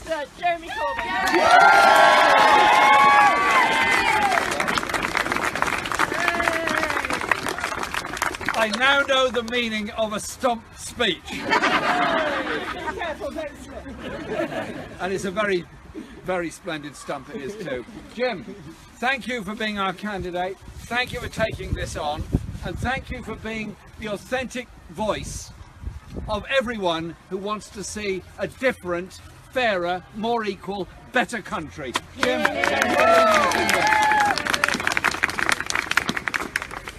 Sir Jeremy Corbyn. I now know the meaning of a stump speech. And it's a very, very splendid stump it is too. Jim, thank you for being our candidate. Thank you for taking this on. And thank you for being the authentic voice of everyone who wants to see a different, fairer, more equal, better country. Jim,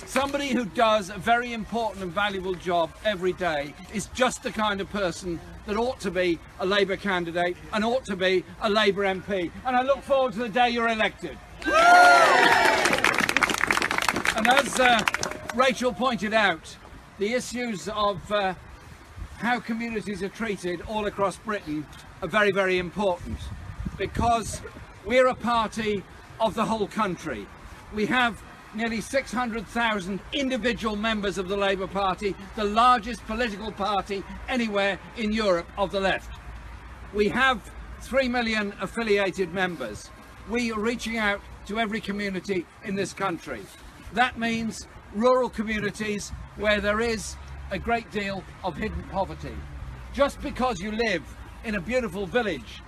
somebody who does a very important and valuable job every day is just the kind of person that ought to be a Labour candidate and ought to be a Labour MP. And I look forward to the day you're elected. And as Rachel pointed out, the issues of how communities are treated all across Britain are very, very important, because we're a party of the whole country. We have nearly 600,000 individual members of the Labour Party, the largest political party anywhere in Europe of the left. We have 3 million affiliated members. We are reaching out to every community in this country. That means rural communities where there is a great deal of hidden poverty. Just because you live in a beautiful village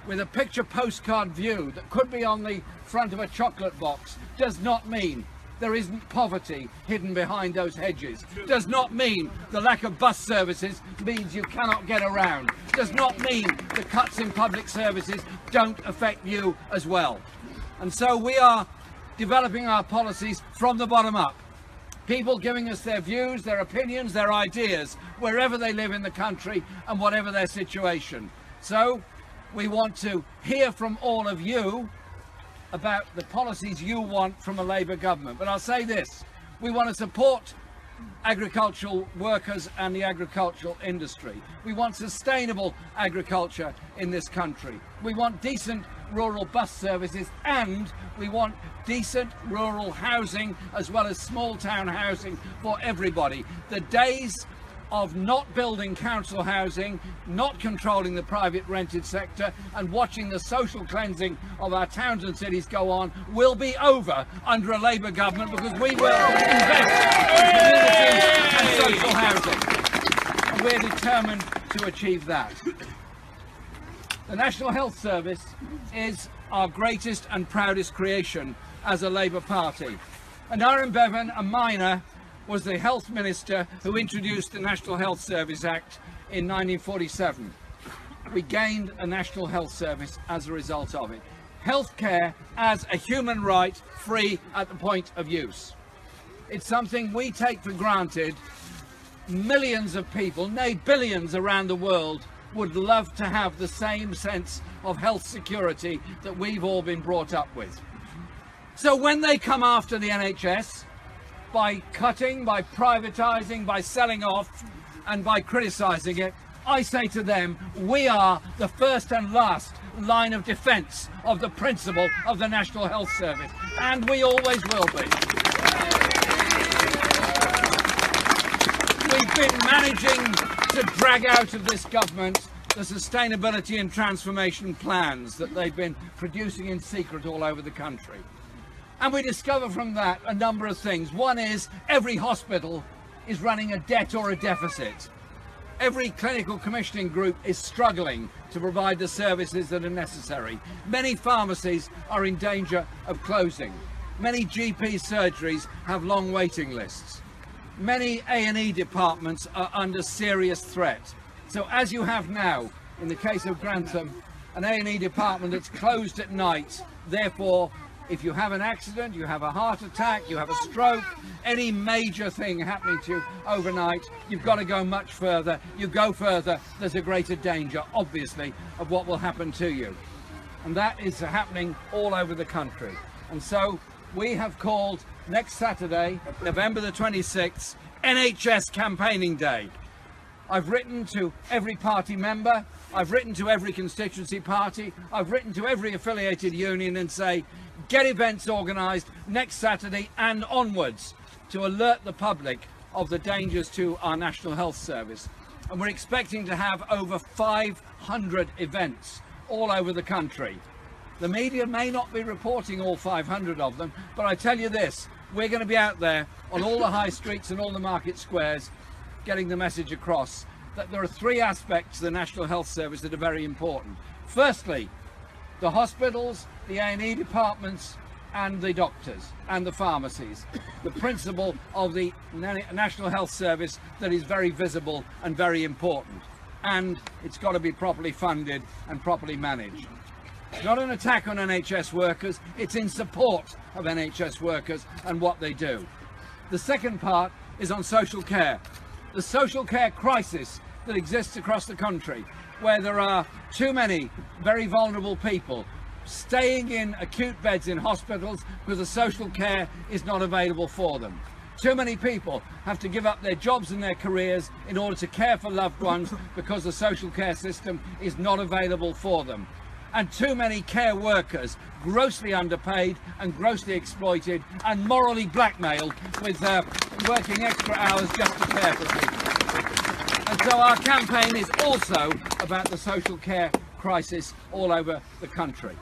with a picture postcard view that could be on the front of a chocolate box does not mean there isn't poverty hidden behind those hedges. Does not mean the lack of bus services means you cannot get around. Does not mean the cuts in public services don't affect you as well. And so we are developing our policies from the bottom up. People giving us their views, their opinions, their ideas, wherever they live in the country and whatever their situation. So we want to hear from all of you about the policies you want from a Labour government. But I'll say this, we want to support agricultural workers and the agricultural industry. We want sustainable agriculture in this country. We want decent rural bus services, and we want decent rural housing as well as small town housing for everybody. The days of not building council housing, not controlling the private rented sector and watching the social cleansing of our towns and cities go on will be over under a Labour government, because we will invest in communities and social housing. And we're determined to achieve that. The National Health Service is our greatest and proudest creation as a Labour Party. And Aaron Bevan, a miner, was the health minister who introduced the National Health Service Act in 1947. We gained a National Health Service as a result of it. Healthcare as a human right, free at the point of use. It's something we take for granted. Millions of people, nay billions around the world, would love to have the same sense of health security that we've all been brought up with. So when they come after the NHS, by cutting, by privatising, by selling off and by criticising it, I say to them, we are the first and last line of defence of the principle of the National Health Service, and we always will be. We've been managing to drag out of this government the sustainability and transformation plans that they've been producing in secret all over the country. And we discover from that a number of things. One is every hospital is running a debt or a deficit. Every clinical commissioning group is struggling to provide the services that are necessary. Many pharmacies are in danger of closing. Many GP surgeries have long waiting lists. Many A&E departments are under serious threat. So as you have now, in the case of Grantham, an A&E department that's closed at night, therefore, if you have an accident, you have a heart attack, you have a stroke, any major thing happening to you overnight, you've got to go much further. You go further, there's a greater danger, obviously, of what will happen to you. And that is happening all over the country. And so we have called next Saturday, November the 26th, NHS Campaigning Day. I've written to every party member, I've written to every constituency party, I've written to every affiliated union and say, get events organised next Saturday and onwards to alert the public of the dangers to our National Health Service. And we're expecting to have over 500 events all over the country. The media may not be reporting all 500 of them, but I tell you this, we're going to be out there on all the high streets and all the market squares getting the message across that there are three aspects to the National Health Service that are very important. Firstly, the hospitals, the A&E departments and the doctors and the pharmacies. The principle of the National Health Service that is very visible and very important. And it's got to be properly funded and properly managed. It's not an attack on NHS workers, it's in support of NHS workers and what they do. The second part is on social care. The social care crisis that exists across the country, where there are too many very vulnerable people staying in acute beds in hospitals because the social care is not available for them. Too many people have to give up their jobs and their careers in order to care for loved ones because the social care system is not available for them. And too many care workers grossly underpaid and grossly exploited and morally blackmailed with working extra hours just to care for people. And so our campaign is also about the social care crisis all over the country.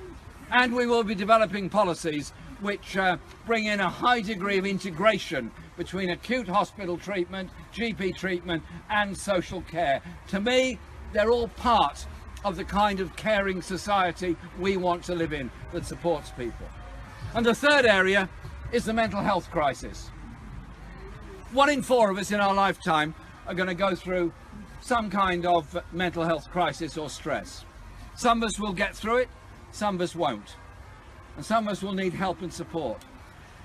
And we will be developing policies which bring in a high degree of integration between acute hospital treatment, GP treatment and social care. To me, they're all part of the kind of caring society we want to live in that supports people. And the third area is the mental health crisis. 1 in 4 of us in our lifetime are going to go through some kind of mental health crisis or stress. Some of us will get through it, some of us won't. And some of us will need help and support.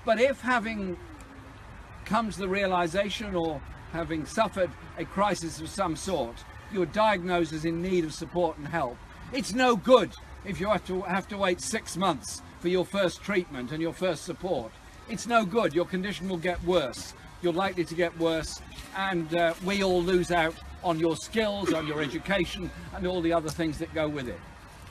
But if, having come to the realization or having suffered a crisis of some sort, you're diagnosed as in need of support and help, it's no good if you have to wait 6 months for your first treatment and your first support. It's no good. Your condition will get worse. You're likely to get worse, and we all lose out on your skills, on your education and all the other things that go with it.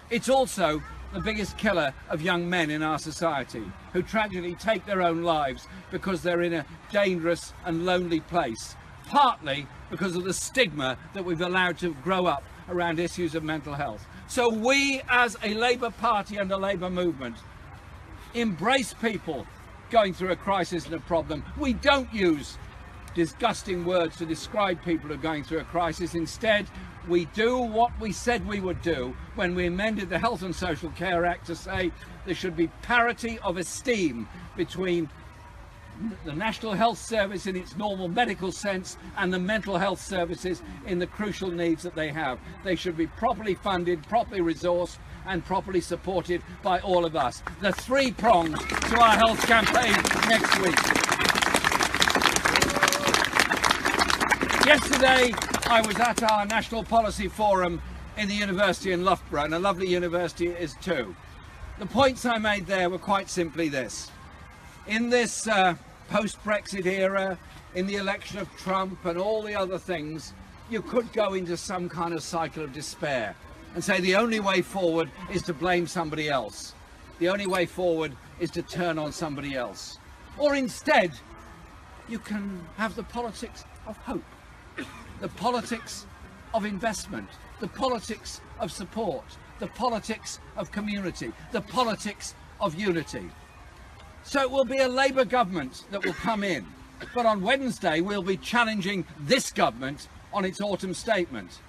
It's also the biggest killer of young men in our society, who tragically take their own lives because they're in a dangerous and lonely place, partly because of the stigma that we've allowed to grow up around issues of mental health. So we, as a Labour Party and a Labour movement, embrace people going through a crisis and a problem. We don't use disgusting words to describe people who are going through a crisis. Instead, we do what we said we would do when we amended the Health and Social Care Act to say there should be parity of esteem between the National Health Service in its normal medical sense and the mental health services in the crucial needs that they have. They should be properly funded, properly resourced and properly supported by all of us. The 3 prongs to our health campaign next week. Yesterday I was at our National Policy Forum in the university in Loughborough, and a lovely university it is too. The points I made there were quite simply this. In this post-Brexit era, in the election of Trump and all the other things, you could go into some kind of cycle of despair and say the only way forward is to blame somebody else. The only way forward is to turn on somebody else. Or instead, you can have the politics of hope, the politics of investment, the politics of support, the politics of community, the politics of unity. So it will be a Labour government that will come in, but on Wednesday we'll be challenging this government on its autumn statement.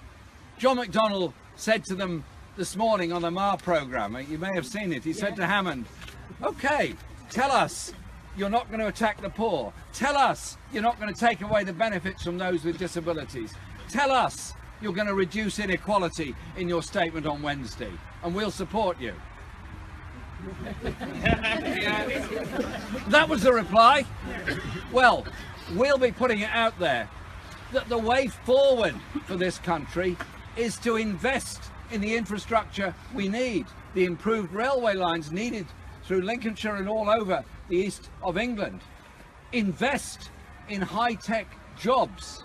John McDonnell said to them this morning on the Mar programme, you may have seen it, he said to Hammond, OK, tell us you're not going to attack the poor. Tell us you're not going to take away the benefits from those with disabilities. Tell us you're going to reduce inequality in your statement on Wednesday, and we'll support you. That was the reply. Well, we'll be putting it out there that the way forward for this country is to invest in the infrastructure we need, the improved railway lines needed through Lincolnshire and all over the east of England. Invest in high-tech jobs.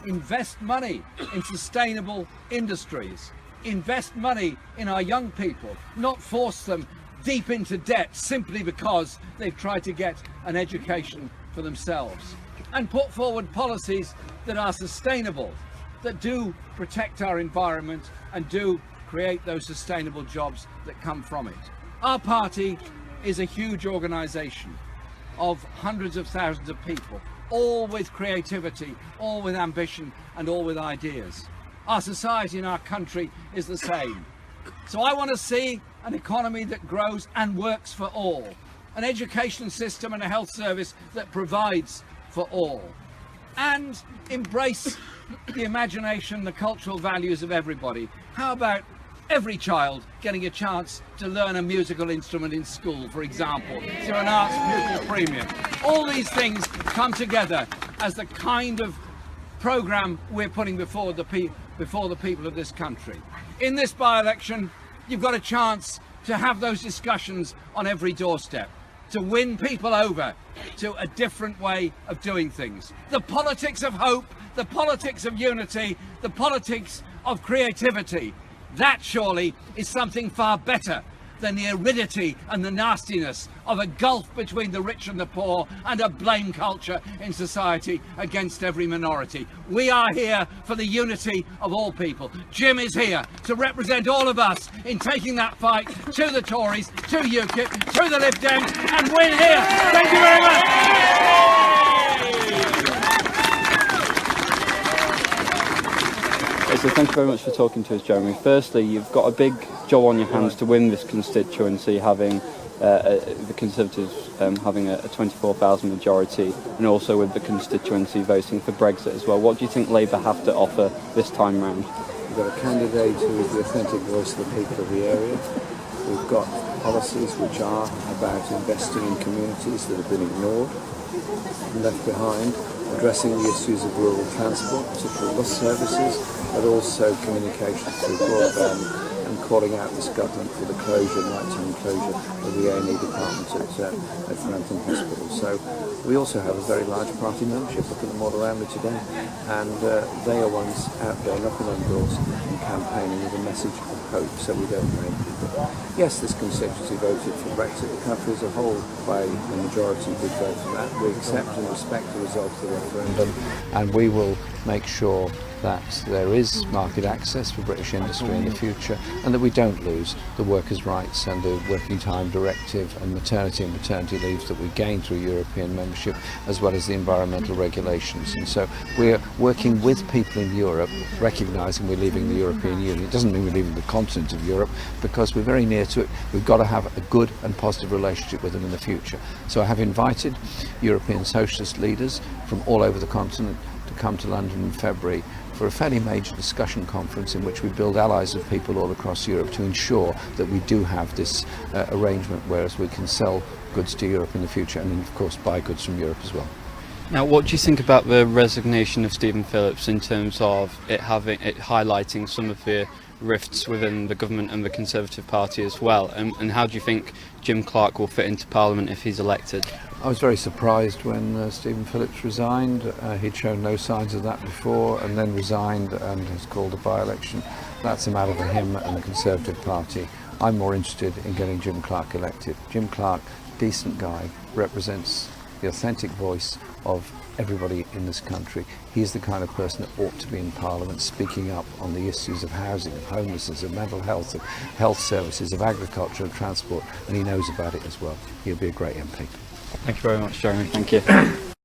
Invest money in sustainable industries. Invest money in our young people, not force them deep into debt simply because they've tried to get an education for themselves. And put forward policies that are sustainable, that do protect our environment and do create those sustainable jobs that come from it. Our party is a huge organisation of hundreds of thousands of people, all with creativity, all with ambition and all with ideas. Our society and our country is the same. So I want to see an economy that grows and works for all, an education system and a health service that provides for all, and embrace the imagination, the cultural values of everybody. How about every child getting a chance to learn a musical instrument in school, for example, through an arts pupil premium? All these things come together as the kind of programme we're putting before the people of this country. In this by-election, you've got a chance to have those discussions on every doorstep, to win people over to a different way of doing things. The politics of hope, the politics of unity, the politics of creativity, that surely is something far better than the aridity and the nastiness of a gulf between the rich and the poor and a blame culture in society against every minority. We are here for the unity of all people. Jim is here to represent all of us in taking that fight to the Tories, to UKIP, to the Lib Dems, and win here. Thank you very much. So thank you very much for talking to us, Jeremy. Firstly, you've got a big job on your hands to win this constituency, having the Conservatives having a 24,000 majority, and also with the constituency voting for Brexit as well. What do you think Labour have to offer this time round? We've got a candidate who is the authentic voice of the people of the area. We've got policies which are about investing in communities that have been ignored and left behind, addressing the issues of rural transport, particularly bus services, but also communications through broadband, and calling out this government for the closure, nighttime closure of the A&E department at Frampton Hospital. So we also have a very large party membership. Look at them all around me today, and they are ones out there knocking on doors and campaigning with a message of hope, so we don't blame people. Yes, this constituency voted for Brexit. The country as a whole, by the majority, did vote for that. We accept and respect the results of the referendum, and we will make sure that there is market access for British industry in the future, and that we don't lose the workers' rights and the working time directive and maternity leaves that we gained through European membership, as well as the environmental regulations. And so we're working with people in Europe, recognising we're leaving the European Union. It doesn't mean we're leaving the continent of Europe, because we're very near to it. We've got to have a good and positive relationship with them in the future. So I have invited European socialist leaders from all over the continent to come to London in February for a fairly major discussion conference in which we build allies of people all across Europe to ensure that we do have this arrangement, whereas we can sell goods to Europe in the future and of course buy goods from Europe as well. Now, what do you think about the resignation of Stephen Phillips in terms of it highlighting some of the rifts within the government and the Conservative Party as well, and how do you think Jim Clark will fit into Parliament if he's elected? I was very surprised when Stephen Phillips resigned. He'd shown no signs of that before, and then resigned and has called a by-election. That's a matter for him and the Conservative Party. I'm more interested in getting Jim Clark elected. Jim Clark, decent guy, represents the authentic voice of everybody in this country. He's the kind of person that ought to be in Parliament, speaking up on the issues of housing, of homelessness, of mental health, of health services, of agriculture and transport, and he knows about it as well. He'll be a great MP. Thank you very much, Jeremy. Thank you.